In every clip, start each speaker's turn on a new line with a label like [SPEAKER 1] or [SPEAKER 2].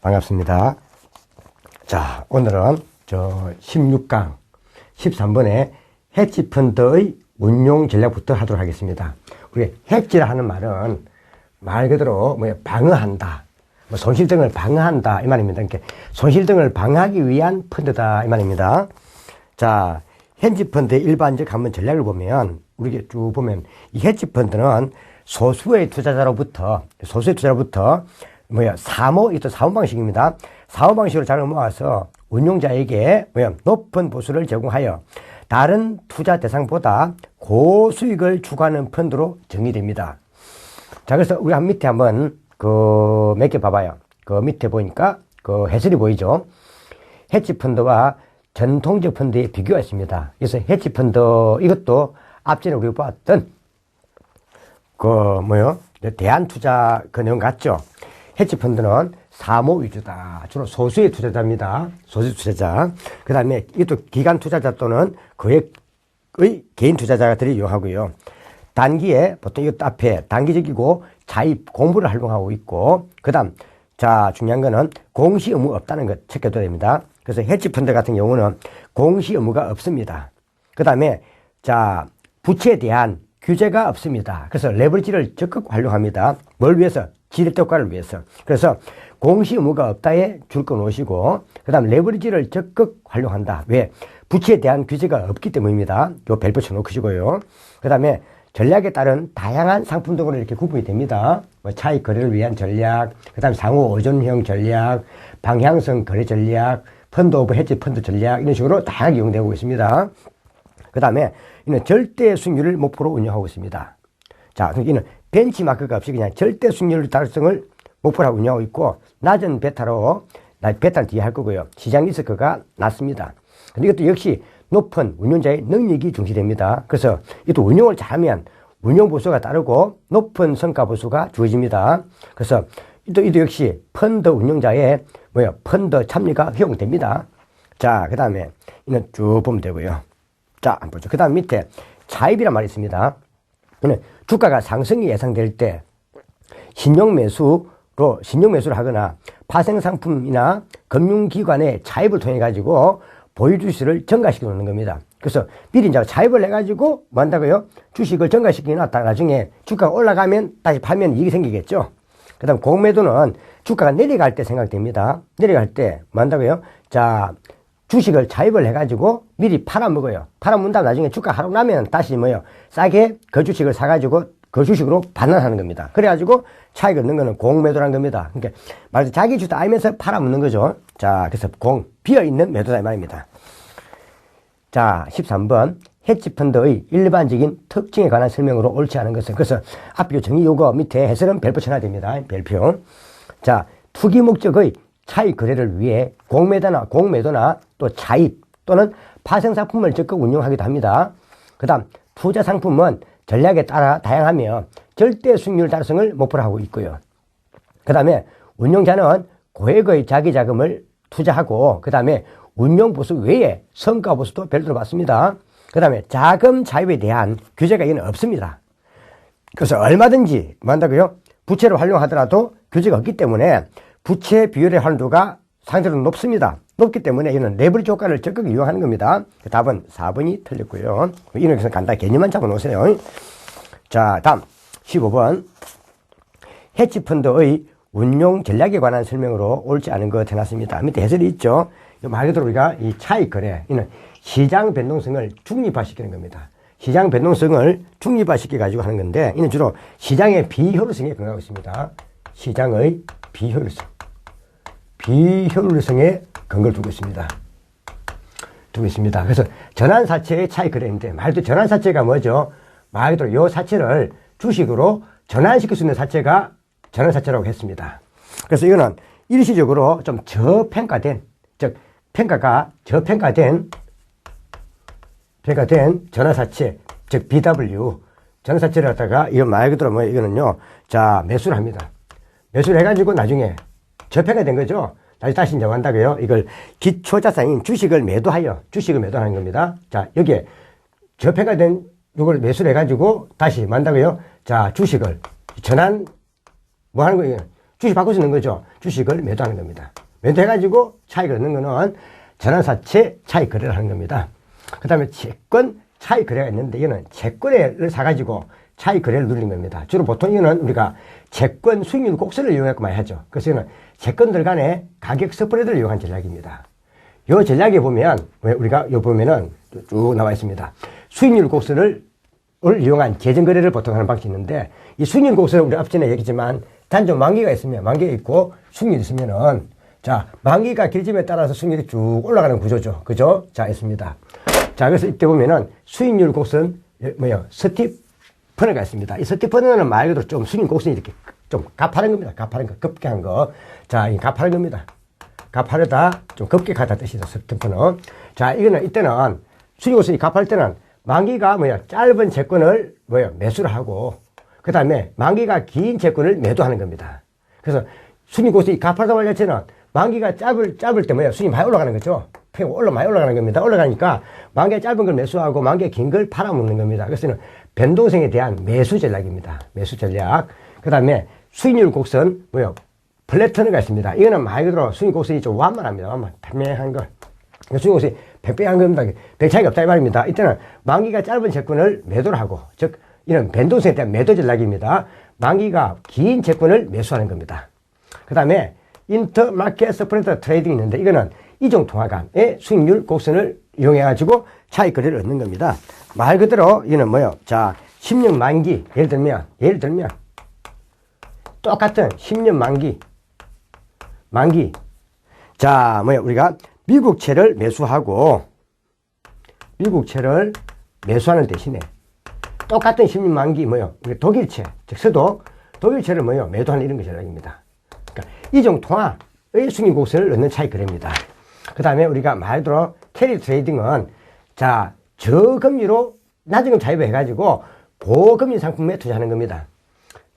[SPEAKER 1] 반갑습니다. 자, 오늘은 16강 13번에 헤지펀드의 운용 전략부터 하도록 하겠습니다. 우리 헤지라 하는 말은 말 그대로 방어한다, 손실 등을 방어한다 이 말입니다. 그러니까 손실 등을 방어하기 위한 펀드다 이 말입니다. 자, 헤지펀드의 일반적 한번 전략을 보면 우리 쭉 보면 이 헤지펀드는 소수의 투자자로부터 사모 방식입니다. 사모 방식으로 자금을 모아서 운용자에게 높은 보수를 제공하여 다른 투자 대상보다 고수익을 추구하는 펀드로 정의됩니다. 자, 그래서 우리 밑에 한번 몇 개 봐봐요. 그 밑에 보니까 그 해설이 보이죠. 헤지펀드와 전통적 펀드의 비교가 있습니다. 그래서 헤지펀드 이것도 앞전에 우리가 봤던 대한투자 그 내용 같죠. 헤지펀드는 사모 위주다. 주로 소수의 투자자입니다. 소수 투자자. 그 다음에 이것도 기관 투자자 또는 그의 개인 투자자들이 이용하고요. 단기에 보통 이것도 앞에 단기적이고 자입 공부를 활용하고 있고, 그 다음 자 중요한 거는 공시 의무 없다는 것 체크해둬야 됩니다. 그래서 헤지펀드 같은 경우는 공시 의무가 없습니다. 그 다음에 자 부채에 대한 규제가 없습니다. 그래서 레버리지를 적극 활용합니다. 뭘 위해서? 지렛대 효과를 위해서. 그래서 공시 의무가 없다에 줄 거 놓으시고, 그 다음 레버리지를 적극 활용한다. 왜? 부채에 대한 규제가 없기 때문입니다. 요 벨 붙여놓으시고요. 그 다음에 전략에 따른 다양한 상품 등으로 이렇게 구분이 됩니다. 차익 거래를 위한 전략, 그 다음 상호 의존형 전략, 방향성 거래 전략, 펀드 오브 헤지 펀드 전략, 이런 식으로 다양하게 이용되고 있습니다. 그 다음에 이는 절대 수익률을 목표로 운영하고 있습니다. 자, 여기는 벤치마크가 없이 그냥 절대 수익률 달성을 목표로 하고 운영하고 있고, 낮은 베타로, 베타는 뒤에 할 거고요. 시장 리스크가 낮습니다. 근데 이것도 역시 높은 운용자의 능력이 중시됩니다. 그래서 이것도 운용을 잘하면 운용 보수가 따르고 높은 성과 보수가 주어집니다. 그래서 이도 역시 펀드 운용자의 펀드 참여가 허용됩니다. 자, 그 다음에 이는 쭉 보면 되고요. 자, 한번 보죠. 그 다음 밑에 차입이란 말이 있습니다. 주가가 상승이 예상될 때 신용 매수를 하거나 파생상품이나 금융기관의 차입을 통해 가지고 보유 주식을 증가시켜 놓는 겁니다. 그래서 미리 이제 차입을 해가지고 뭐 한다고요? 주식을 증가시켜 놨다가 나중에 주가가 올라가면 다시 팔면 이익이 생기겠죠. 그 다음 공매도는 주가가 내려갈 때 생각됩니다. 내려갈 때 뭐 한다고요? 자, 주식을 차입을 해가지고 미리 팔아먹어요. 팔아먹은 다음 나중에 주가 하락 나면 다시 싸게 그 주식을 사가지고 그 주식으로 반환하는 겁니다. 그래가지고 차익 얻는 거는 공매도라는 겁니다. 그러니까 말해서 자기 주도 알면서 팔아먹는 거죠. 자, 그래서 비어있는 매도다 이 말입니다. 자, 13번 헤지펀드의 일반적인 특징에 관한 설명으로 옳지 않은 것은, 그래서 앞에 정의 요거 밑에 해설은 별표 쳐놔야 됩니다. 별표. 자, 투기 목적의 차익 거래를 위해 공매도나 또 차입 또는 파생상품을 적극 운용하기도 합니다. 그 다음 투자 상품은 전략에 따라 다양하며 절대 수익률 달성을 목표로 하고 있고요. 그 다음에 운용자는 고액의 자기 자금을 투자하고, 그 다음에 운용 보수 외에 성과 보수도 별도로 받습니다. 그 다음에 자금 차입에 대한 규제가 이는 없습니다. 그래서 얼마든지 뭐 한다고요? 부채를 활용하더라도 규제가 없기 때문에 부채 비율의 환도가 상대적으로 높습니다. 높기 때문에 이는 레버리지 효과를 적극 이용하는 겁니다. 답은 4번이 틀렸고요. 이렇게 간단히 개념만 잡아놓으세요. 자, 다음 15번 헤지펀드의 운용 전략에 관한 설명으로 옳지 않은 것 해놨습니다. 밑에 해설이 있죠. 말 그대로 우리가 이 차익 거래, 이는 시장 변동성을 중립화시키는 겁니다. 시장 변동성을 중립화시켜가지고 하는 건데, 이는 주로 시장의 비효율성에 근거하고 있습니다. 시장의 비효율성에 근거를 두고 있습니다. 그래서 전환사채의 차익 거래인데, 말 그대로 전환사채가 뭐죠? 말 그대로 요 사채를 주식으로 전환시킬 수 있는 사채가 전환사채라고 했습니다. 그래서 이거는 일시적으로 좀 저평가된, 즉 평가가 저평가된 전환사채, 즉 BW 전환사채를 갖다가 이거 말 그대로 이거는요, 자 매수를 합니다. 매수를 해가지고 나중에 저평가된 거죠. 다시 이제 한다고요. 이걸 기초자산인 주식을 매도하는 겁니다. 자, 여기에 저평가된 이걸 매수를 해가지고 다시 뭐 한다고요. 자, 주식을 전환 뭐 하는 거예요? 주식 바꿀 수 있는 거죠. 주식을 매도하는 겁니다. 매도해가지고 차익을 얻는 거는 전환사채 차익 거래를 하는 겁니다. 그 다음에 채권 차익 거래가 있는데 이거는 채권을 사가지고 차익 거래를 누리는 겁니다. 주로 보통 이거는 우리가 채권 수익률 곡선을 이용해서 많이 하죠. 그래서 이거는 채권들 간의 가격 스프레드를 이용한 전략입니다. 이 전략에 보면 우리가 요 보면은 쭉 나와 있습니다. 수익률 곡선을 이용한 재정 거래를 보통 하는 방식이 있는데 이 수익률 곡선은 우리 앞전에 얘기했지만 단종 만기가 있으면 만기가 있고 수익률이 있으면은 자 만기가 길어짐에 따라서 수익률이 쭉 올라가는 구조죠. 그죠? 자 있습니다. 자 그래서 이때 보면은 수익률 곡선 스티퍼너가 있습니다. 이 스티퍼너는 말 그대로 좀 수익률 곡선이 이렇게 좀 가파른 겁니다. 가파른 거, 급격한 거. 자, 이 가파른 겁니다. 가파르다, 좀 급격하다 뜻이죠. 스티퍼너. 자, 이거는 이때는 수익률 곡선이 가파를 때는 만기가 짧은 채권을 매수를 하고 그 다음에 만기가 긴 채권을 매도하는 겁니다. 그래서 수익률 곡선이 가파르다고 할 자체는 만기가 짧을 때 수익이 많이 올라가는 거죠. 많이 올라가는 겁니다. 올라가니까 만기가 짧은 걸 매수하고 만기가 긴 걸 팔아먹는 겁니다. 그래서 변동성에 대한 매수 전략입니다. 매수 전략. 그 다음에 수익률 곡선, 플래터너가 있습니다. 이거는 말 그대로 수익률 곡선이 좀 완만합니다. 팽팽한 걸. 수익률 곡선이 팽팽한 겁니다. 별 차이가 없다 이 말입니다. 이때는 만기가 짧은 채권을 매도를 하고, 즉, 이런 변동성에 대한 매도 전략입니다. 만기가 긴 채권을 매수하는 겁니다. 그 다음에 인터마켓 스프레드 트레이딩이 있는데 이거는 이종통화간의 수익률 곡선을 이용해가지고 차익 거래를 얻는 겁니다. 말 그대로 이거는 자, 10년 만기. 예를 들면 똑같은 10년 만기. 자, 우리가 미국채를 매수하고 미국채를 매수하는 대신에 똑같은 10년 만기 우리 독일채, 즉 서독, 독일채를 매도하는 이런 게 전략입니다. 그러니까 이종통화의 수익률 곡선을 얻는 차익 거래입니다. 그 다음에 우리가 말 그대로 캐리 트레이딩은 자, 저금리로 낮은 금 차입을 해가지고 고금리 상품에 투자하는 겁니다.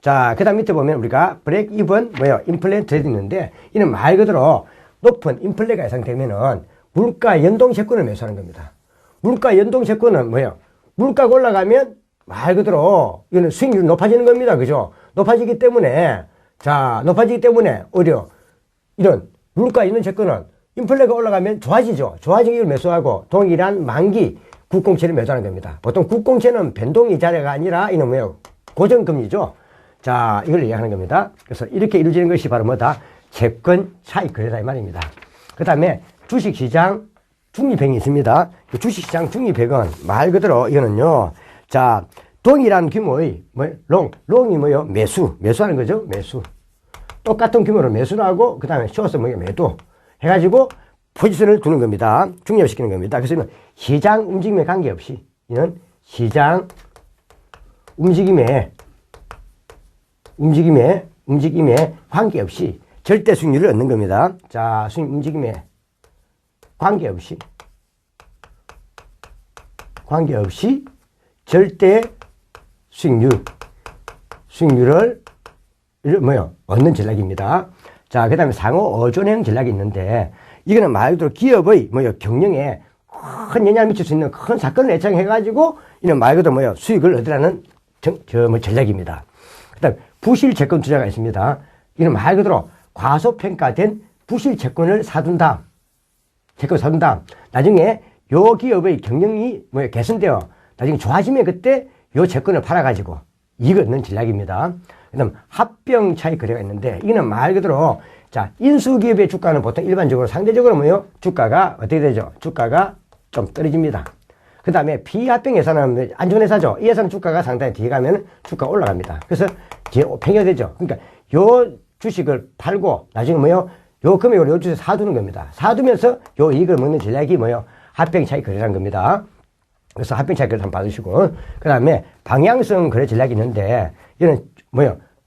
[SPEAKER 1] 자, 그 다음 밑에 보면 우리가 브레이크 이븐, 인플레 트레이딩 있는데 이는 말 그대로 높은 인플레가 예상되면은 물가 연동 채권을 매수하는 겁니다. 물가 연동 채권은 물가가 올라가면 말 그대로 이거는 수익률이 높아지는 겁니다. 그죠? 높아지기 때문에 오히려 이런 물가 있는 채권은 인플레가 올라가면 좋아지죠. 좋아지는 걸 매수하고 동일한 만기 국공채를 매수하는 겁니다. 보통 국공채는 변동이자가 아니라 이는 고정금리죠. 자, 이걸 얘기하는 겁니다. 그래서 이렇게 이루어지는 것이 바로 채권 차익 거래다 이 말입니다. 그 다음에 주식시장 중립행이 있습니다. 주식시장 중립행은 말 그대로 이거는요. 자, 동일한 규모의 롱이 매수하는 거죠. 매수. 똑같은 규모로 매수를 하고 그 다음에 쇼스 매도 해가지고 포지션을 두는 겁니다. 중립시키는 겁니다. 그래서 이는 시장 움직임에 관계없이 이는 시장 움직임에 관계없이 절대 수익률을 얻는 겁니다. 자, 수익 움직임에 관계없이 절대 수익률을 얻는 전략입니다. 자, 그 다음에 상호 어존형 전략이 있는데 이거는 말 그대로 기업의 경영에 큰 영향을 미칠 수 있는 큰 사건을 예상해가지고 이는 말 그대로 수익을 얻으라는 전략입니다. 그 다음 부실 채권 투자가 있습니다. 이는 말 그대로 과소평가된 부실 채권을 사둔 다음 나중에 요 기업의 경영이 개선되어 나중에 좋아지면 그때 요 채권을 팔아가지고 이익을 얻는 전략입니다. 그 다음 합병 차익 거래가 있는데 이거는 말 그대로 자, 인수기업의 주가는 보통 일반적으로 상대적으로 주가가 어떻게 되죠? 주가가 좀 떨어집니다. 그 다음에 비합병 회사는 안 좋은 회사죠. 이 회사는 주가가 상당히 뒤에 가면 주가가 올라갑니다. 그래서 뒤에 팽여되죠. 그러니까 요 주식을 팔고 나중에 요 금액으로 요 주식 사두는 겁니다. 사두면서 요 이익을 먹는 전략이 합병 차익 거래라는 겁니다. 그래서 합병 차익 거래 한번 받으시고 그 다음에 방향성 거래 전략이 있는데 이는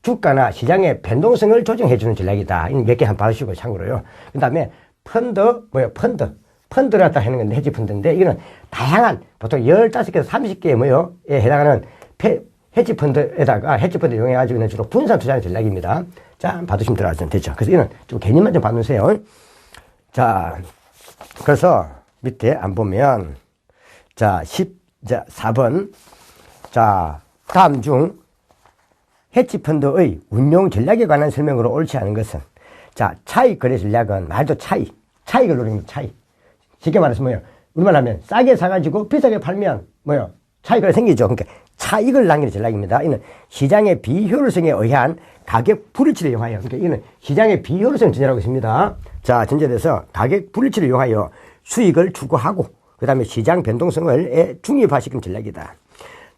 [SPEAKER 1] 주가나 시장의 변동성을 조정해주는 전략이다. 몇 개 한번 받으시고 참고로요. 그 다음에 펀드라고 하는 건데 헤지 펀드인데 이거는 다양한 보통 15개에서 30개에 해당하는 헤지 펀드에다가 헤지 펀드 이용해가지고 주로 분산 투자하는 전략입니다. 자, 받으시면 들어가시면 되죠. 그래서 이거는 좀 개념만 좀 봐놓으세요. 자, 그래서 밑에 안 보면 자, 4번. 자, 다음 중 헤지펀드의 운용 전략에 관한 설명으로 옳지 않은 것은, 자, 차익 거래 전략은 말도 차익을 노리는 차익. 쉽게 말해서 뭐예요? 우리말 하면 싸게 사가지고 비싸게 팔면 뭐예요? 차익이 생기죠. 그러니까 차익을 남기는 전략입니다. 이는 시장의 비효율성에 의한 가격 불일치를 이용하여, 그러니까 이는 시장의 비효율성 전제라고 있습니다. 자, 전제돼서 가격 불일치를 이용하여 수익을 추구하고, 그 다음에 시장 변동성을 중립화시키는 전략이다.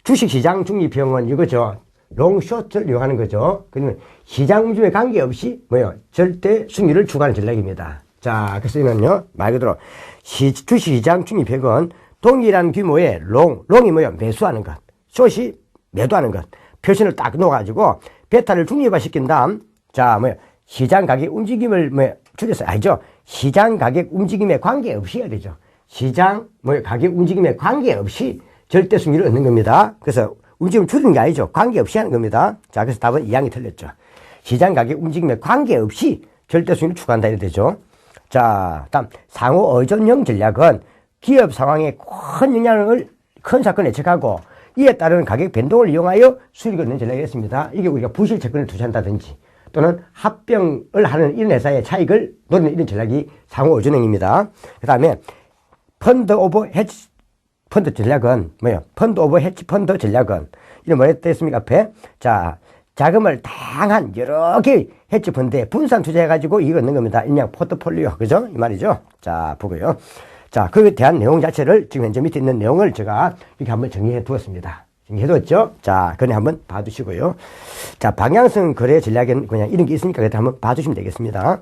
[SPEAKER 1] 주식시장 중립형은 이거죠. 롱숏을 이용하는 거죠. 그러면 시장 움직임에 관계없이 뭐예요? 절대 수익률을 추구하는 전략입니다. 자, 그래서 이는요, 말 그대로 주식시장 중립형은 동일한 규모의 롱이 뭐예요? 매수하는 것, 숏이 매도하는 것, 표시를 딱 놓아가지고 베타를 중립화시킨 다음, 자, 뭐예요? 시장 가격 움직임을 줄여서, 알죠? 시장 가격 움직임에 관계없이 해야 되죠. 시장 가격 움직임에 관계없이 절대 수익률을 얻는 겁니다. 그래서 움직임을 줄이는 게 아니죠. 관계없이 하는 겁니다. 자, 그래서 답은 2항이 틀렸죠. 시장 가격 움직임에 관계없이 절대 수익률을 추구한다 이래 되죠. 자, 다음 상호 의존형 전략은 기업 상황에 큰 사건을 예측하고 이에 따른 가격 변동을 이용하여 수익을 얻는 전략이었습니다. 이게 우리가 부실 채권을 투자한다든지 또는 합병을 하는 이런 회사의 차익을 노리는 이런 전략이 상호 의존형입니다. 그 다음에 펀드 오버 헤지 펀드 전략은 뭐예요? 펀드 오버 헤지 펀드 전략은 이런 뭐라 했습니까? 앞에 자, 자금을 다양한 여러 개의 헤지 펀드에 분산 투자해가지고 이익을 얻는 겁니다. 일명 포트폴리오, 그죠? 이 말이죠. 자, 보고요. 자, 그에 대한 내용 자체를 지금 현재 밑에 있는 내용을 제가 이렇게 한번 정리해 두었습니다. 정리해 두었죠? 자, 그냥 한번 봐두시고요. 자, 방향성 거래 전략에는 그냥 이런 게 있으니까 그때 한번 봐주시면 되겠습니다.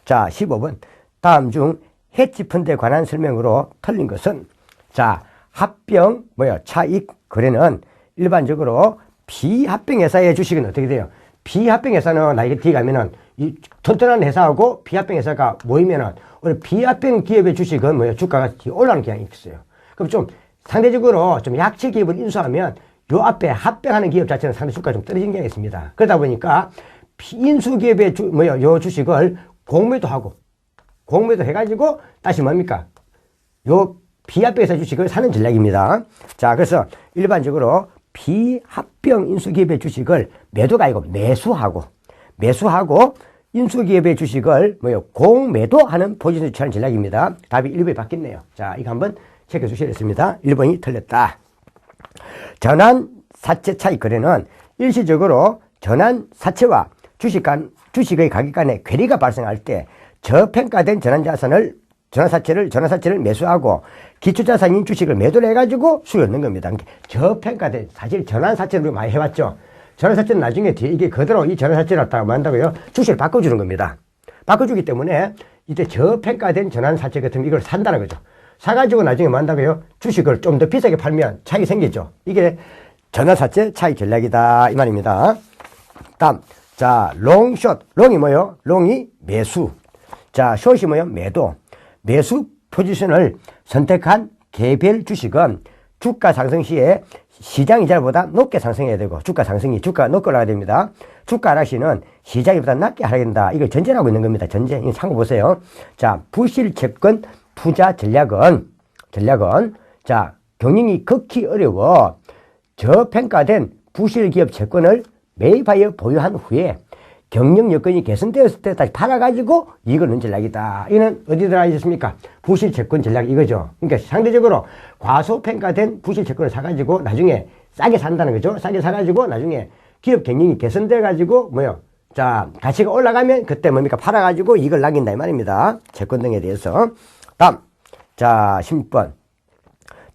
[SPEAKER 1] 자, 15번. 다음 중 헤지 펀드에 관한 설명으로 틀린 것은, 자, 합병, 차익 거래는 일반적으로 비합병 회사의 주식은 어떻게 돼요? 비합병 회사는 나이게 뒤에 가면은 이 튼튼한 회사하고 비합병 회사가 모이면은 오늘 비합병 기업의 주식은 주가가 올라가는 경향이 있어요. 그럼 좀 상대적으로 좀 약체 기업을 인수하면 요 앞에 합병하는 기업 자체는 상대 주가가 좀 떨어지는 경향이 있습니다. 그러다 보니까 인수 기업의 요 주식을 공매도 해가지고 다시 뭡니까? 요 비합병 회사 주식을 사는 전략입니다. 자, 그래서 일반적으로 비합병 인수기업의 주식을 매도가 아니고 매수하고 인수기업의 주식을 공매도하는 포지션을 취하는 전략입니다. 답이 1번이 바뀌었네요. 자, 이거 한번 체크해 주셔야겠습니다. 1번이 틀렸다. 전환사채 차익 거래는 일시적으로 전환사채와 주식의 가격 간의 괴리가 발생할 때 저평가된 전환사채를 매수하고 기초자산인 주식을 매도를 해가지고 수익을 얻는 겁니다. 저평가된, 사실 전환사채를 우리가 많이 해왔죠. 전환사채는 나중에 뒤에 이게 그대로 이 전환사채를 갖다가 뭐 한다고요? 주식을 바꿔주는 겁니다. 바꿔주기 때문에 이때 저평가된 전환사채 같은 이걸 산다는 거죠. 사가지고 나중에 뭐 한다고요? 주식을 좀 더 비싸게 팔면 차익이 생기죠. 이게 전환사채 차익 전략이다 이 말입니다. 다음, 자, 롱숏. 롱이 뭐예요? 롱이 매수. 자, 숏이 뭐예요? 매수 포지션을 선택한 개별 주식은 주가 상승 시에 시장 이자보다 높게 상승해야 되고, 주가가 높게 올라가야 됩니다. 주가 하락시는 시장보다 낮게 하락된다. 이걸 전제라고 있는 겁니다. 전제. 이거 참고보세요. 자, 부실 채권 투자 전략은, 자, 경영이 극히 어려워 저평가된 부실 기업 채권을 매입하여 보유한 후에 경영 여건이 개선되었을 때 다시 팔아가지고 이익을 얻는 전략이다. 이는 어디 들어가 있습니까? 부실 채권 전략 이거죠. 그러니까 상대적으로 과소평가된 부실 채권을 사가지고 나중에 싸게 산다는 거죠. 싸게 사가지고 나중에 기업 경영이 개선돼가지고 자, 가치가 올라가면 그때 팔아가지고 이익을 남긴다 이 말입니다. 채권 등에 대해서. 다음, 자, 10번.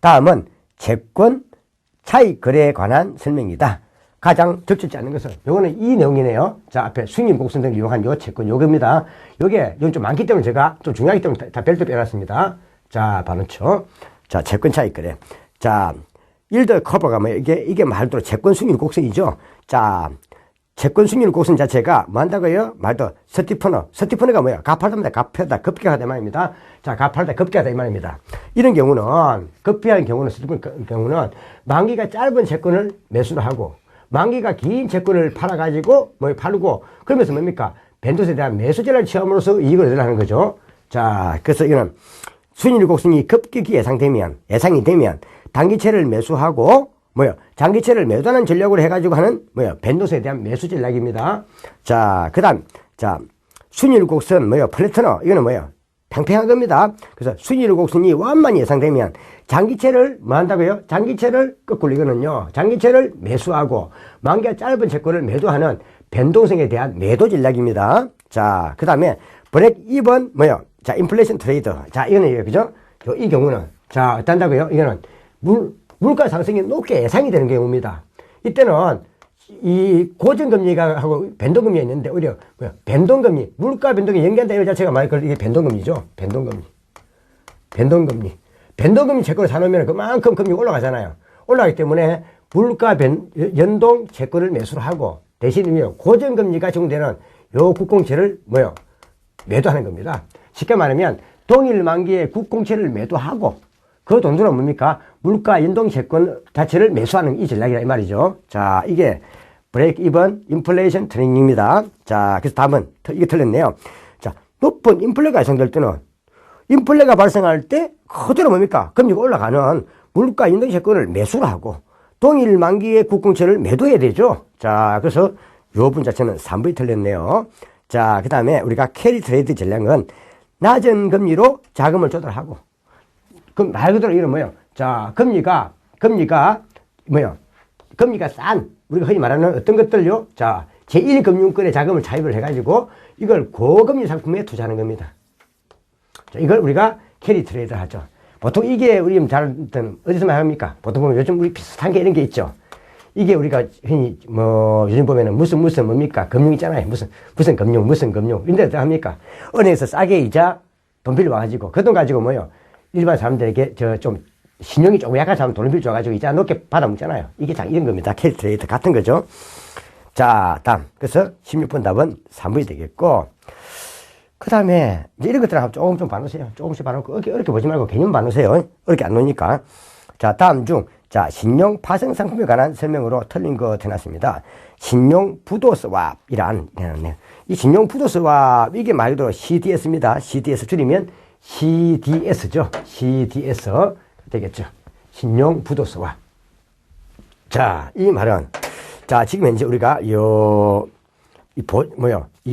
[SPEAKER 1] 다음은 채권 차익 거래에 관한 설명이다. 가장 적절치 않은 것은 요거는 이 내용이네요. 자, 앞에 수익률 곡선 등을 이용한 요 채권 요겁니다. 요게 좀 많기 때문에 제가 좀 중요하기 때문에 다 별도 빼놨습니다. 자, 반응초. 자, 채권 차익 거래. 자, 일더 커버가 이게 말대로 채권 수익률 곡선이죠. 자, 채권 수익률 곡선 자체가 뭐 한다고요? 말도 스티퍼너가 뭐야? 가파르다 급격하다 이 말입니다. 자, 가파르다 급격하다 이 말입니다. 이런 경우는 급비한 경우는 만기가 짧은 채권을 매수를 하고 만기가 긴 채권을 팔아가지고 팔고 그러면서 벤도스에 대한 매수제를 취함으로써 이익을 얻으려는 거죠. 자, 그래서 이거는 수익률 곡선이 급격히 예상이 되면 단기채를 매수하고 장기채를 매도하는 전략으로 해가지고 하는 변동성에 대한 매수 전략입니다. 자, 그 다음, 자, 순위일 곡선 플래터너, 이거는 팽팽한 겁니다. 그래서 순위일 곡선이 완만히 예상되면 장기채를 뭐 한다고요? 장기채를 거꾸로 이거는요, 장기채를 매수하고 만기가 짧은 채권을 매도하는 변동성에 대한 매도 전략입니다. 자, 그 다음에 브레이크 이번 자, 인플레이션 트레이드. 자, 이거는 그죠? 이 경우는 자, 어떤다고요? 이거는 물가 상승이 높게 예상이 되는 경우입니다. 이때는 이 고정금리가 하고 변동금리가 있는데 오히려 변동금리, 물가 변동이 연계한다 이 자체가 말 이게 변동금리죠. 변동금리 채권을 사놓으면 그만큼 금리가 올라가잖아요. 올라가기 때문에 물가 연동 채권을 매수를 하고 대신 고정금리가 적용되는 요 국공채를 매도하는 겁니다. 쉽게 말하면 동일 만기에 국공채를 매도하고 그 돈으로 뭡니까? 물가 연동 채권 자체를 매수하는 이 전략이라 이 말이죠. 자, 이게 브레이크 이번 인플레이션 트레이닝입니다. 자, 그래서 다음은 이게 틀렸네요. 자, 높은 인플레가 예상될 때는 인플레가 발생할 때 그대로 뭡니까? 금리가 올라가는 물가 연동 채권을 매수를 하고 동일 만기의 국공채를 매도해야 되죠. 자, 그래서 요 분 자체는 3번이 틀렸네요. 자, 그 다음에 우리가 캐리 트레이드 전략은 낮은 금리로 자금을 조달하고, 그럼 말 그대로 이건 자, 금리가 싼, 우리가 흔히 말하는 어떤 것들요? 자, 제1금융권에 자금을 차입을 해가지고 이걸 고금리 상품에 투자하는 겁니다. 자, 이걸 우리가 캐리 트레이드 하죠. 보통 이게 우리 잘, 어디서 말합니까? 보통 보면 요즘 우리 비슷한 게 이런 게 있죠. 이게 우리가 흔히 요즘 보면은 무슨 뭡니까? 금융 있잖아요. 무슨 금융. 이런 데서 합니까? 은행에서 싸게 이자 돈 빌려와가지고 그 돈 가지고 일반 사람들에게 좀 신용이 조금 약한 사람 돈을 빌려줘가지고 이자 높게 받아먹잖아요. 이게 자, 이런 겁니다. 캐리 트레이드 같은 거죠. 자, 다음. 그래서 16번 답은 3번이 되겠고, 그 다음에 이제 이런 것들하고 조금 좀 봐놓으세요. 조금씩 봐놓고 어렵게 보지 말고 개념 봐놓으세요. 어렵게 안 놓으니까. 자, 다음 중, 자, 신용 파생 상품에 관한 설명으로 틀린 거 해놨습니다. 신용 부도 스왑이란, 이 신용 부도 스왑, 이게 말 그대로 CDS입니다. CDS 줄이면 CDS죠. CDS 되겠죠. 신용 부도 스왑. 자, 이 말은, 자, 지금 현재 우리가 이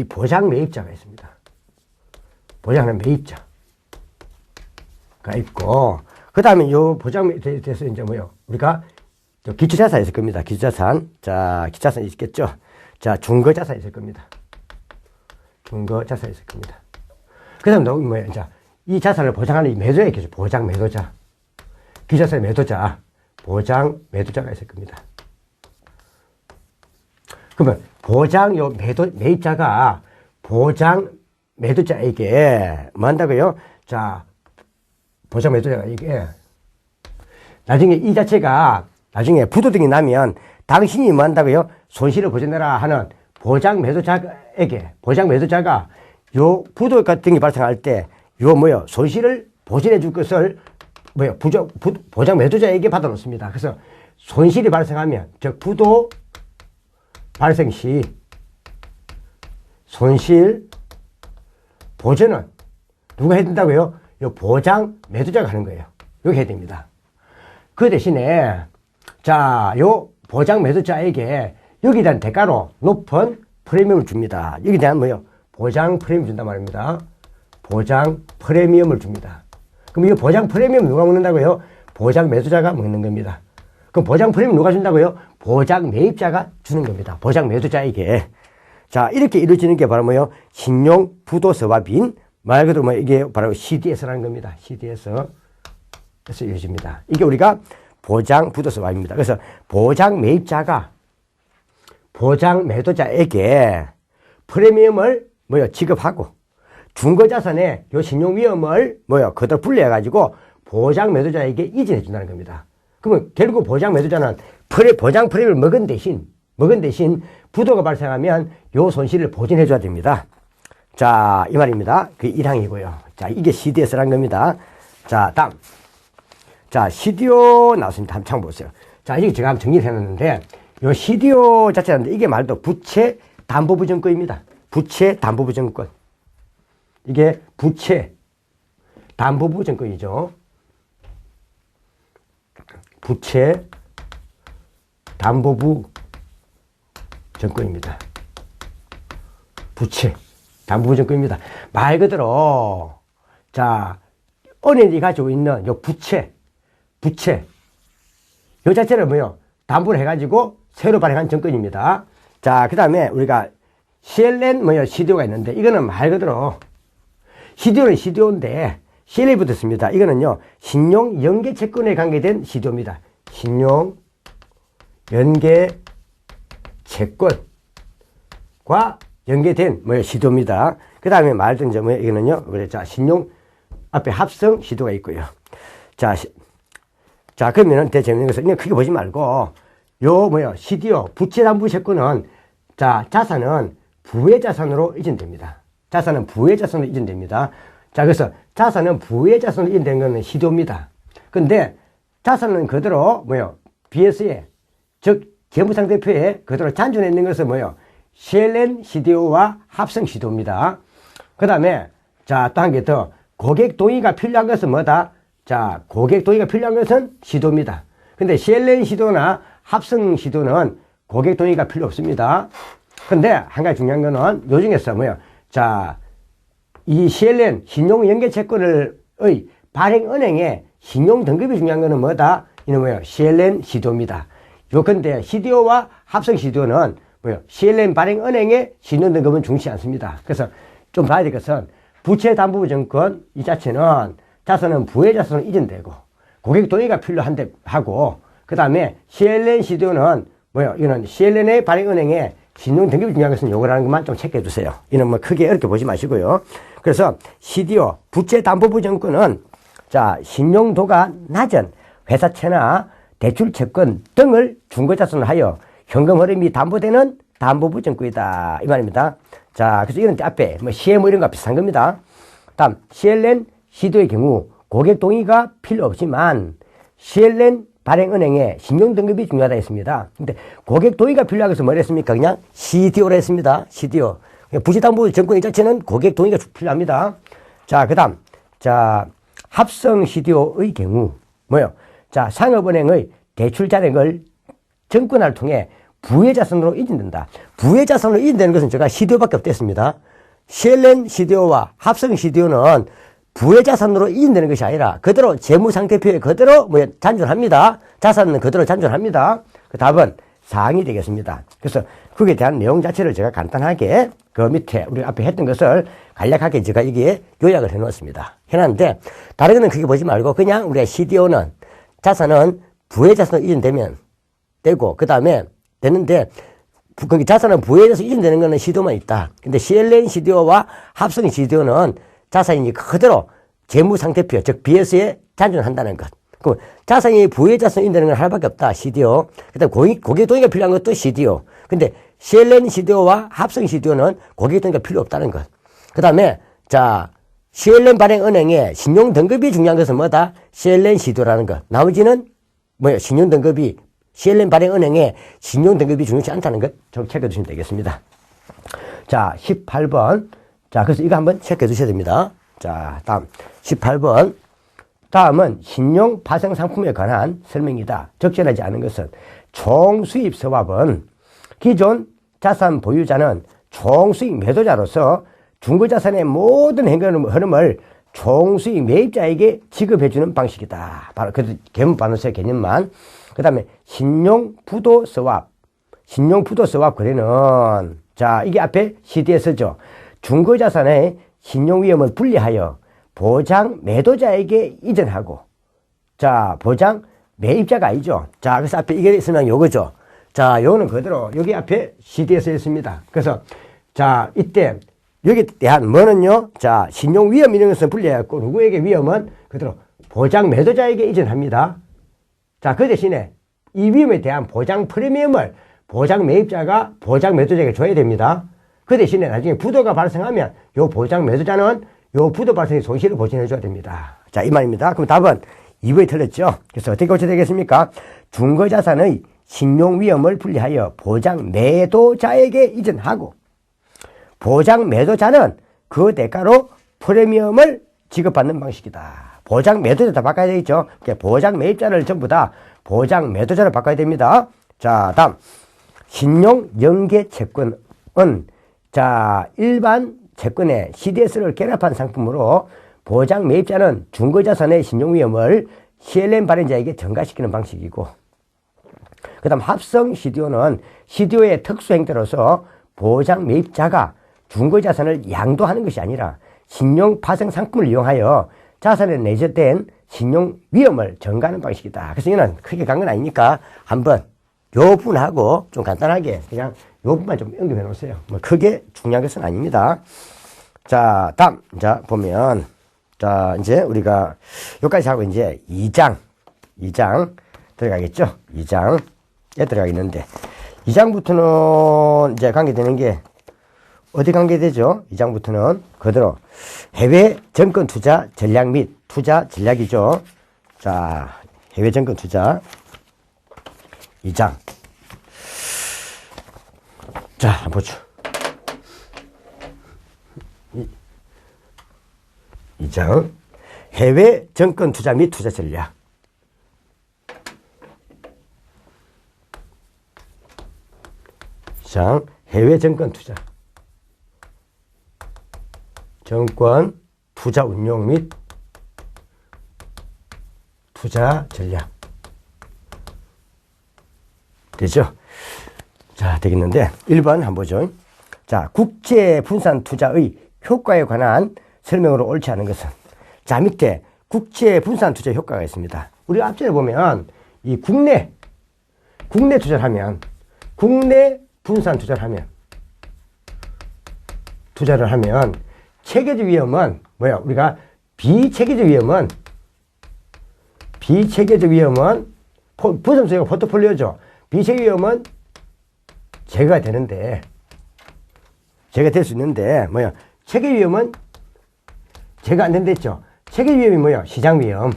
[SPEAKER 1] 보장 매입자가 있습니다. 보장하는 매입자가 있고, 그 다음에 요 보장 매입자에서 이제 우리가 기초자산이 있을 겁니다. 기초자산. 자, 기초자산이 있겠죠. 자, 중거자산이 있을 겁니다. 중거자산이 있을 겁니다. 그 다음에 이제 이 자산을 보장하는 이 매도자 있겠죠. 보장 매도자. 기초자산의 매도자. 보장 매도자가 있을 겁니다. 그러면 보장 매입자가 보장 매도자에게 뭐 한다고요? 자, 보장 매도자가 이게 나중에 이 자체가 나중에 부도 등이 나면 당신이 뭐 한다고요? 손실을 보전해라 하는 보장 매도자가 요 부도 같은 게 발생할 때 손실을 보전해 줄 것을 보장 매도자에게 받아 놓습니다. 그래서 손실이 발생하면, 즉 부도 발생 시 손실 보전은 누가 해야 된다고요? 요 보장 매도자가 하는 거예요. 이렇게 해야 됩니다. 그 대신에 자, 요 보장 매도자에게 여기에 대한 대가로 높은 프리미엄을 줍니다. 여기에 대한 보장 프리미엄을 준단 말입니다. 보장 프리미엄을 줍니다. 그럼 이 보장 프리미엄 누가 먹는다고요? 보장 매도자가 먹는 겁니다. 그럼 보장 프리미엄 누가 준다고요? 보장 매입자가 주는 겁니다. 보장 매도자에게. 자, 이렇게 이루어지는 게 바로 신용 부도 스왑인 말 그대로 이게 바로 CDS라는 겁니다. CDS에서 이루어집니다. 이게 우리가 보장 부도 스왑입니다. 그래서 보장 매입자가 보장 매도자에게 프리미엄을 지급하고 중거자산에 요 신용 위험을 그대로 분리해가지고 보장 매도자에게 이전해 준다는 겁니다. 그러면 결국 보장 매도자는 보장 프리미엄을 먹은 대신 부도가 발생하면 요 손실을 보전해 줘야 됩니다. 자, 이 말입니다. 그 1항이고요. 자, 이게 CDS라는 겁니다. 자, 다음. 자, CDO 나왔습니다. 한번 보세요. 자, 이게 제가 한번 정리를 해놨는데, 요 CDO 자체인데, 이게 말도 부채 담보부증권입니다. 부채 담보부증권. 이게 부채 담보부증권이죠. 부채 담보부 정권입니다. 부채, 담보부 정권입니다. 말 그대로, 자, 은행이 가지고 있는 요 부채, 요 자체를 뭐요? 담보를 해가지고 새로 발행한 정권입니다. 자, 그 다음에 우리가 CLN CDO가 있는데, 이거는 말 그대로, CDO는 CDO인데, CLN이 붙었습니다. 이거는요, 신용 연계 채권에 관계된 CDO입니다. 신용 연계 채권과 연계된 CDO입니다. 그 다음에 말했던 점, 이거는요, 자, 신용 앞에 합성 CDO가 있고요. 자, 그러면은 되게 재밌는 것은, 그냥 크게 보지 말고, CDO, 부채담보 채권은, 자, 자산은 부외자산으로 이전됩니다. 자산은 부외자산으로 이전됩니다. 자, 그래서 자산은 부외자산으로 이전된 것은 CDO입니다. 근데 자산은 그대로, BS에, 즉, 재무상대표에 그대로 잔존해 있는 것은 CLN CDO와 합성 CDO입니다. 그 다음에, 자, 또 한 개 더, 고객 동의가 필요한 것은 뭐다? 자, 고객 동의가 필요한 것은 CDO입니다. 근데 CLN CDO나 합성 CDO는 고객 동의가 필요 없습니다. 근데 한 가지 중요한 거는 요 중에서 자, 이 CLN 신용연계채권의 발행은행의 신용등급이 중요한 거는 뭐다? 이는 CLN CDO입니다. 요컨대 CDO와 합성 CDO는 CLN 발행은행의 신용등급은 중시 않습니다. 그래서 좀 봐야 될 것은 부채담보부 정권 이 자체는 자산은 부외자산으로 이전되고 고객 동의가 필요한데 하고, 그 다음에 CLN CDO는 이거는 CLN의 발행은행의 신용 등급이 중요한 것은 요거라는 것만 좀 체크해 두세요. 이는 크게 어렵게 보지 마시고요. 그래서 CDO, 부채담보부 정권은 자, 신용도가 낮은 회사채나 대출채권 등을 중거자산으로 하여 현금 흐름이 담보되는 담보부 정권이다. 이 말입니다. 자, 그래서 이런 앞에 CM 이런 거 비슷한 겁니다. 다음, CLN CDO의 경우 고객 동의가 필요 없지만 CLN 발행은행의 신용등급이 중요하다 했습니다. 근데 고객 동의가 필요하기 위해서 뭘 했습니까? 그냥 CDO로 했습니다. CDO. 부채담보 정권 이 자체는 고객 동의가 필요합니다. 자, 그 다음, 자, 합성 CDO의 경우, 자, 상업은행의 대출 잔액을 정권화를 통해 부외자산으로 이전된다. 부외자산으로 이전되는 것은 제가 CDO밖에 없댔습니다. CLN CDO와 합성 CDO는 부외자산으로 이전되는 것이 아니라 그대로 재무상태표에 그대로 잔존합니다. 자산은 그대로 잔존합니다. 그 답은 4항이 되겠습니다. 그래서 거기에 대한 내용 자체를 제가 간단하게 그 밑에 우리 앞에 했던 것을 간략하게 제가 이게 요약을 해놓았습니다. 해놨는데 다른 거는 크게 보지 말고 그냥 우리가 CDO는 자산은 부외자산으로 이전되면 되고, 그 다음에 되는데 자산은 부외자산으로 이전되는 거는 CDO만 있다. 근데 CLN CDO와 합성 CDO는 자산이 그대로 재무상태표, 즉 BS에 잔존한다는 것. 그럼 자산이 부외자산으로 이전되는 건 하나밖에 없다. CDO. 그 다음에 고객 동의가 필요한 것도 CDO. 근데 CLN CDO와 합성 CDO는 고객 동의가 필요 없다는 것. 그 다음에 자, CLN 발행은행의 신용등급이 중요한 것은 뭐다? CLN CDO라는 것. 나머지는 신용등급이 CLN 발행은행의 신용등급이 중요치 않다는 것 좀 체크해 주시면 되겠습니다. 자, 18번. 자, 그래서 이거 한번 체크해 주셔야 됩니다. 자, 다음 18번. 다음은 신용 파생 상품에 관한 설명이다. 적절하지 않은 것은 총수입 서합은 기존 자산 보유자는 총수익 매도자로서 중고자산의 모든 흐름을 총수익 매입자에게 지급해주는 방식이다. 바로 그 개문반도세 개념만. 그 다음에 신용부도 서합. 신용부도 서합 거래는 자, 이게 앞에 CD에 쓰죠. 중고자산의 신용위험을 분리하여 보장 매도자에게 이전하고, 자, 보장 매입자가 아니죠. 자, 그래서 앞에 이게 있으면 요거죠. 자, 요거는 그대로 여기 앞에 CD에 써 있습니다. 그래서 자, 이때 여기에 대한 뭐는요, 자, 신용위험 이런 것은 분리해갖고 누구에게 위험은 그대로 보장 매도자에게 이전합니다. 자, 그 대신에 이 위험에 대한 보장 프리미엄을 보장 매입자가 보장 매도자에게 줘야 됩니다. 그 대신에 나중에 부도가 발생하면 요 보장 매도자는 요 부도 발생의 손실을 보전해 줘야 됩니다. 자, 이 말입니다. 그럼 답은 2번이 틀렸죠. 그래서 어떻게 고쳐야 되겠습니까? 중고자산의 신용위험을 분리하여 보장 매도자에게 이전하고, 보장 매도자는 그 대가로 프리미엄을 지급받는 방식이다. 보장 매도자 다 바꿔야 되겠죠. 보장 매입자를 전부 다 보장 매도자로 바꿔야 됩니다. 자, 다음. 신용 연계 채권은, 자, 일반 채권에 CDS를 결합한 상품으로 보장 매입자는 중거자산의 신용위험을 CLM 발행자에게 전가시키는 방식이고, 그 다음 합성 CDO는 CDO의 특수 행태로서 보장 매입자가 중거자산을 양도하는 것이 아니라 신용 파생 상품을 이용하여 자산에 내재된 신용 위험을 전가하는 방식이다. 그래서 이거는 크게 간 건 아니니까 한번 요 부분하고 좀 간단하게 그냥 요 부분만 좀 언급해 놓으세요. 뭐 크게 중요한 것은 아닙니다. 자, 다음. 자, 보면, 자, 이제 우리가 여기까지 하고 이제 2장 들어가겠죠? 2장에 들어가겠는데, 2장부터는 이제 관계되는 게 어디 관계되죠? 2장부터는 그대로 해외 정권 투자 전략 및 투자 전략이죠. 자, 해외 정권 투자 2장. 자, 한번 보죠. 2장 해외 정권 투자 및 투자 전략. 장 해외 정권 투자. 정권 투자 운용 및 투자 전략. 되죠? 자, 되겠는데 1번 한번 보죠. 자, 국제 분산 투자의 효과에 관한 설명으로 옳지 않은 것은, 자, 밑에 국제 분산 투자 효과가 있습니다. 우리 앞전에 보면 이 국내 투자를 하면, 국내 분산 투자를 하면 체계적 위험은 뭐야? 우리가 비체계적 위험은 분산투자가 포트폴리오죠. 비체계 위험은 제거가 되는데, 제거가 될 수 있는데, 뭐야? 체계 위험은 제거가 안 된댔죠. 체계 위험이 뭐야? 시장 위험.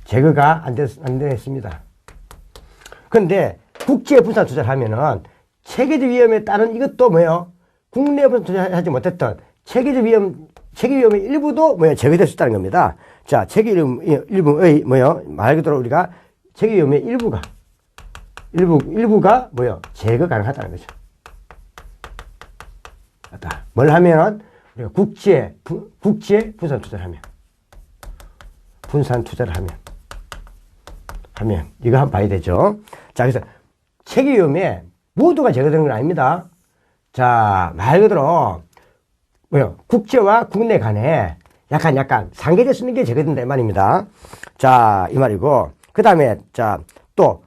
[SPEAKER 1] 제거가 안 됐습니다. 그런데 국제 분산 투자를 하면은 체계적 위험에 따른 이것도 뭐예요? 국내 분산 투자하지 못했던 체계적 위험의 일부도 뭐야? 제거될 수 있다는 겁니다. 자, 체계 위험 일부의 뭐요? 말 그대로 우리가 체계 위험의 일부가 뭐요? 제거 가능하다는 거죠. 맞다. 뭘 하면은 우리가 국제 분산 투자를 하면 이거 한번 봐야 되죠. 자, 그래서 체계 위험에 모두가 제거되는 건 아닙니다. 자, 말 그대로 뭐요? 국제와 국내 간에 약간 상계될 수 있는 게 제거된다 이 말입니다. 자, 이 말이고, 그 다음에 자, 또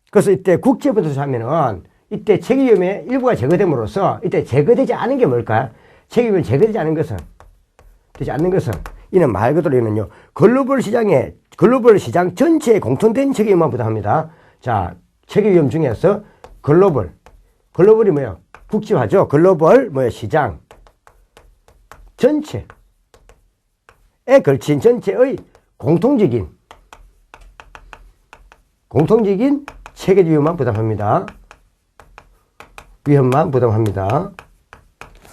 [SPEAKER 1] 그래서 이때 국제 분산 투자하면은 이때 체계 위험의 일부가 제거됨으로써 이때 제거되지 않은 게 뭘까요? 체계 위험이 제거되지 않은 것은 이는 말 그대로 이는요, 글로벌 시장 전체에 공통된 체계 위험만 부담합니다. 자, 체계 위험 중에서 글로벌이 뭐예요? 국제화죠. 글로벌 시장 전체에 걸친 전체의 공통적인 체계적 위험만 부담합니다.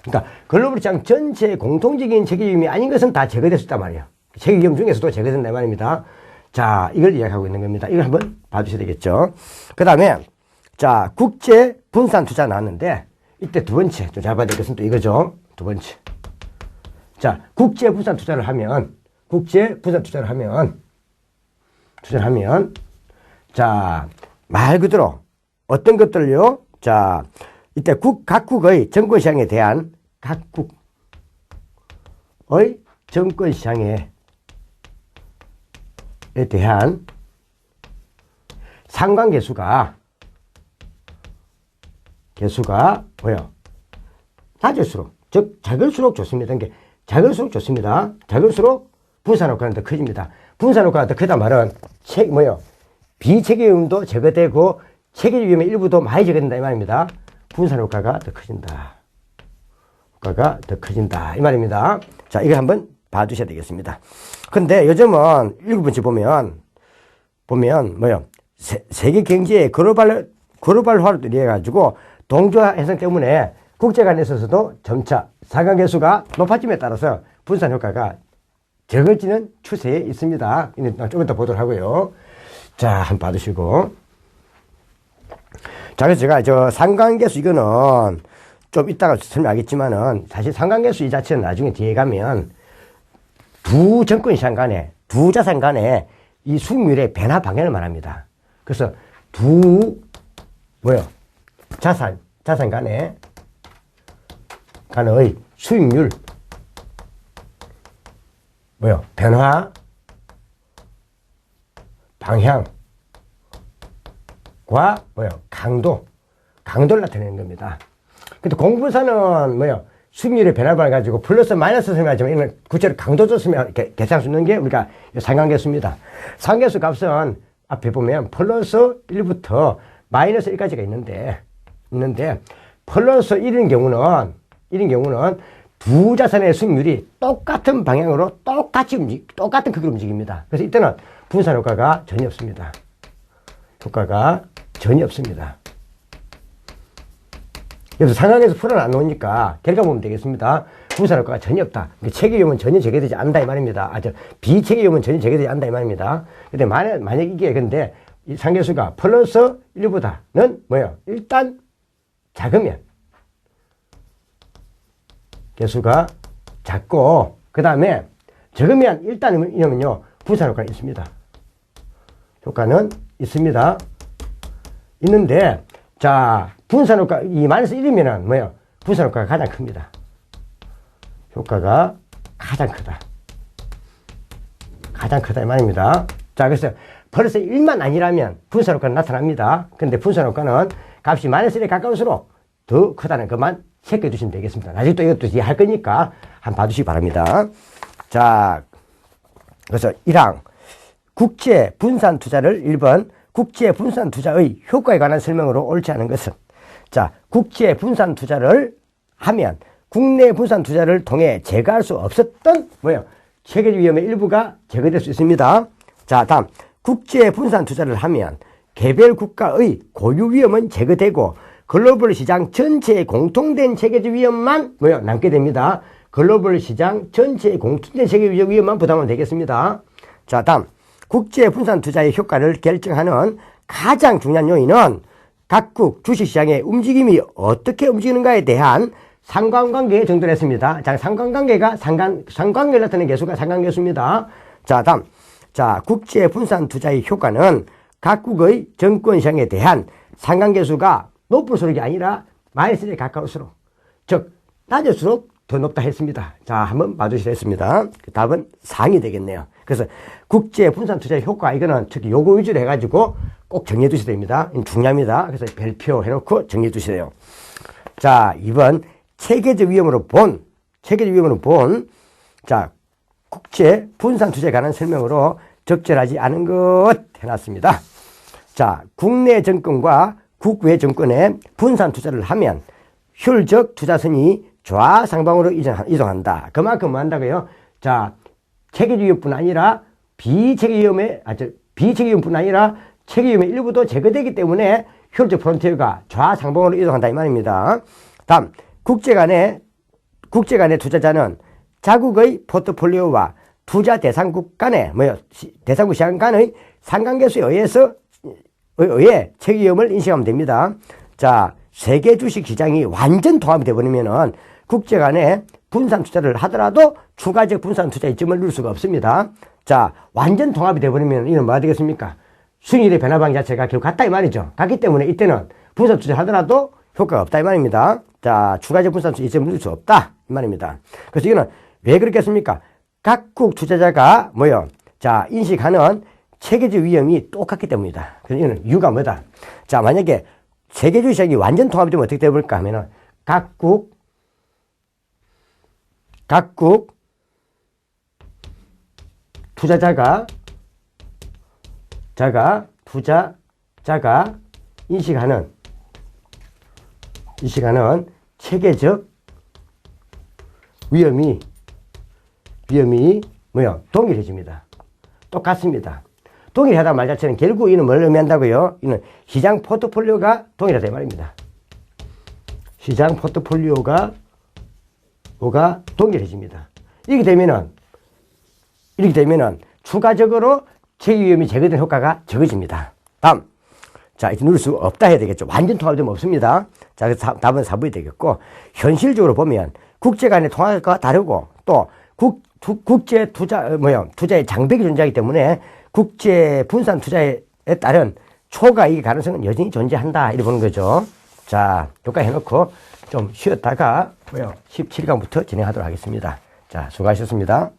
[SPEAKER 1] 그러니까 글로벌 시장 전체의 공통적인 체계 위험이 아닌 것은 다 제거될 수 있단 말이에요. 체계 위험 중에서도 제거된다 이 말입니다. 자, 이걸 이야기하고 있는 겁니다. 이걸 한번 봐주셔야 되겠죠. 그 다음에 자, 국제 분산 투자 나왔는데 이때 두 번째 좀 잘 봐야 될 것은 또 이거죠. 두 번째. 자, 국제 분산 투자를 하면 자, 말 그대로 어떤 것들요? 자, 이때 각국의 증권시장에 대한 상관계수가 뭐요? 낮을수록, 즉 작을수록 좋습니다. 그러니까 작을수록 분산 효과는 더 커집니다. 분산 효과가 더 크단 말은 비체계 위험도 제거되고 체계 위험의 일부도 많이 제거된다 이 말입니다. 분산 효과가 더 커진다 이 말입니다. 자, 이거 한번 봐주셔야 되겠습니다. 근데 요즘은 7번째 보면 뭐요? 세계 경제의 글로벌화로 이래 가지고 동조화 현상 때문에 국제 간에 있어서도 점차 상관계수가 높아짐에 따라서 분산 효과가 적어지는 추세에 있습니다. 좀 이따 보도록 하고요. 자, 한번 봐주시고. 자, 그래서 제가 상관계수 이거는 좀 이따가 설명하겠지만은 사실 상관계수 이 자체는 나중에 뒤에 가면 두 정권 시장 간에, 두 자산 간에 이 수익률의 변화 방향을 말합니다. 그래서 자산 간의 수익률, 변화 방향과 강도를 나타내는 겁니다. 근데 공부사는 수익률의 변화를 가지고 플러스 마이너스 설명하지만 이는 구체로 강도도 계산할 수 있는 게 우리가 상관계수입니다. 상관계수 값은 앞에 보면 플러스 1부터 마이너스 1까지가 있는데 플러스 1인 경우는 두 자산의 수익률이 똑같은 방향으로 똑같은 크기로 움직입니다. 그래서 이때는 분산 효과가 전혀 없습니다. 여기서 상황에서 풀어는 안 놓으니까 결과 보면 되겠습니다. 분산 효과가 전혀 없다. 체계 위험은 전혀 제거되지 않는다 이 말입니다. 비체계 위험은 전혀 제거되지 않는다 이 말입니다. 근데 만약 이게 근데 이 상계수가 플러스 1보다는 일단 작으면 개수가 작고 그 다음에 적으면 일단 이러면요 분산 효과는 있습니다. 있는데 자 분산 효과 이 마이너스 1이면은 분산 효과가 가장 큽니다. 효과가 가장 크다 이 말입니다. 자 그래서 플러스 1만 아니라면 분산 효과는 나타납니다. 근데 분산 효과는 값이 마이너스 1에 가까울수록 더 크다는 것만 체크해 두시면 되겠습니다. 나중에 또 이것도 이해할 거니까 한번 봐주시기 바랍니다. 자, 그래서 1항 국제 분산 투자를 1번 국제 분산 투자의 효과에 관한 설명으로 옳지 않은 것은 자, 국제 분산 투자를 하면 국내 분산 투자를 통해 제거할 수 없었던 체계적 위험의 일부가 제거될 수 있습니다. 자, 다음 국제 분산 투자를 하면 개별 국가의 고유 위험은 제거되고 글로벌 시장 전체에 공통된 체계적 위험만 남게 됩니다. 글로벌 시장 전체에 공통된 체계적 위험만 부담하면 되겠습니다. 자, 다음 국제 분산 투자의 효과를 결정하는 가장 중요한 요인은 각국 주식시장의 움직임이 어떻게 움직이는가에 대한 상관관계에 정도했습니다. 자, 상관관계가 상관관계를 나타내는 계수가 상관계수입니다. 자, 다음 자, 국제 분산 투자의 효과는 각국의 정권시장에 대한 상관계수가 높을수록이 아니라 마이너스에 가까울수록 즉 낮을수록 더 높다 했습니다. 자, 한번 봐주시겠습니다. 답은 상이 되겠네요. 그래서 국제 분산 투자의 효과 이거는 특히 요거 위주로 해가지고 꼭 정리해 두셔야 됩니다. 중요합니다. 그래서 별표 해놓고 정리해 두셔야 돼요. 자, 2번 체계적 위험으로 본 자, 국제 분산 투자에 관한 설명으로 적절하지 않은 것 해놨습니다. 자, 국내 정권과 국외 정권에 분산 투자를 하면 효율적 투자선이 좌상방으로 이동한다. 그만큼 뭐 한다고요? 자, 체계적 위험뿐 아니라 비체계 위험뿐 아니라 체계 위험의 일부도 제거되기 때문에 효율적 프론티어가 좌상방으로 이동한다 이 말입니다. 다음, 국제 간의 투자자는 자국의 포트폴리오와 투자 대상국 간의 대상국 시장 간의 상관계수에 의해 체계 위험을 인식하면 됩니다. 자, 세계 주식 시장이 완전 통합이 되어버리면은 국제 간의 분산 투자를 하더라도 추가적 분산 투자 이점을 누릴 수가 없습니다. 자, 완전 통합이 되어버리면 이는 뭐가 되겠습니까? 수익률의 변화 방향 자체가 결국 같다 이 말이죠. 같기 때문에 이때는 분산 투자 하더라도 효과가 없다 이 말입니다. 자, 추가적 분산 투자 이점을 누릴 수 없다 이 말입니다. 그래서 이거는 왜 그렇겠습니까? 각국 투자자가 자, 인식하는 체계적 위험이 똑같기 때문이다. 그래서 이거는 이유가 뭐다? 자, 만약에 세계 주식시장이 완전 통합이 되면 어떻게 되어볼까 하면은 각국 투자자가 인식하는 체계적 위험이 동일해집니다. 똑같습니다. 동일하다 말 자체는 결국 이는 뭘 의미한다고요? 이는 시장 포트폴리오가 동일하다 이 말입니다. 시장 포트폴리오가 동일해집니다. 이렇게 되면은 추가적으로 체계 위험이 제거된 효과가 적어집니다. 다음, 자, 이렇게 누릴 수 없다 해야 되겠죠. 완전 통합되면 없습니다. 자, 그래서 답은 4번이 되겠고, 현실적으로 보면 국제 간의 통합과 다르고, 또 국제 투자의 장벽이 존재하기 때문에 국제 분산 투자에 따른 초과이익 가능성은 여전히 존재한다. 이렇게 보는 거죠. 자, 여기까지 해놓고 좀 쉬었다가 17강부터 진행하도록 하겠습니다. 자, 수고하셨습니다.